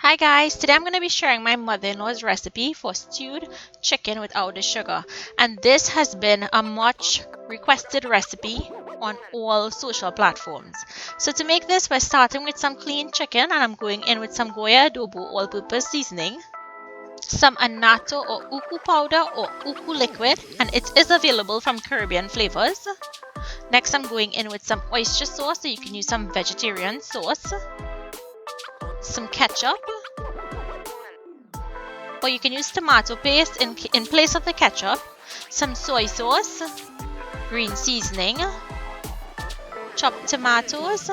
Hi guys, today I'm going to be sharing my mother-in-law's recipe for stewed chicken without the sugar, and this has been a much requested recipe on all social platforms. So to make this, we're starting with some clean chicken, and I'm going in with some goya adobo all-purpose seasoning, some annatto or uku powder or uku liquid, and it is available from Caribbean flavors. Next, I'm going in with some oyster sauce, so you can use some vegetarian sauce, some ketchup, or you can use tomato paste in place of the ketchup, some soy sauce, green seasoning, chopped tomatoes,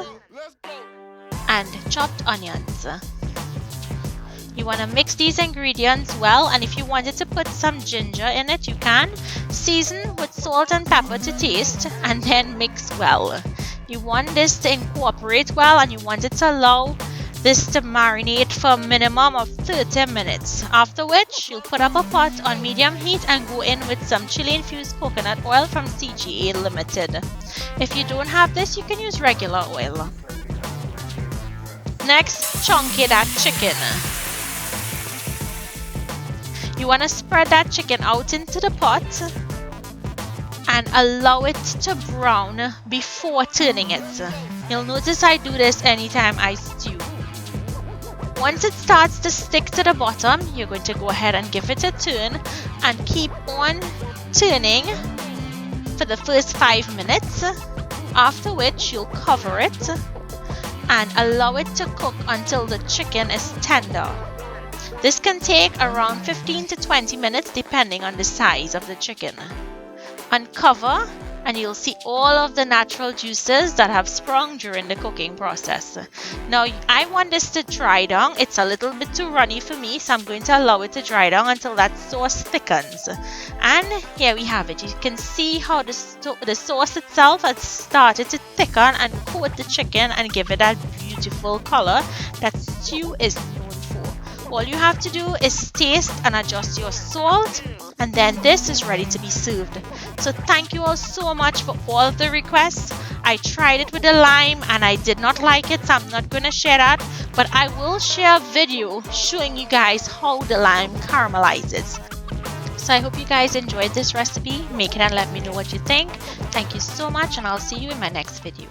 and chopped onions. You want to mix these ingredients well, and if you wanted to put some ginger in it, you can. Season with salt and pepper to taste, and then mix well. You want this to incorporate well, and you want it to allow this to marinate for a minimum of 30 minutes, after which you'll put up a pot on medium heat and go in with some chili infused coconut oil from CGA Limited. If you don't have this, you can use regular oil. Next, chunky that chicken. You want to spread that chicken out into the pot and allow it to brown before turning it. You'll notice I do this anytime I stew. Once it starts to stick to the bottom, you're going to go ahead and give it a turn and keep on turning for the first 5 minutes, after which you'll cover it and allow it to cook until the chicken is tender. This can take around 15 to 20 minutes depending on the size of the chicken. Uncover and you'll see all of the natural juices that have sprung during the cooking process. Now, I want this to dry down. It's a little bit too runny for me, so I'm going to allow it to dry down until that sauce thickens. And here we have it. You can see how the sauce itself has started to thicken and coat the chicken and give it that beautiful color that stew is known for. All you have to do is taste and adjust your salt, and then this is ready to be served. So thank you all so much for all of the requests. I tried it with the lime and I did not like it, so I'm not going to share that, but I will share a video showing you guys how the lime caramelizes. So I hope you guys enjoyed this recipe. Make it and let me know what you think. Thank you so much, and I'll see you in my next video.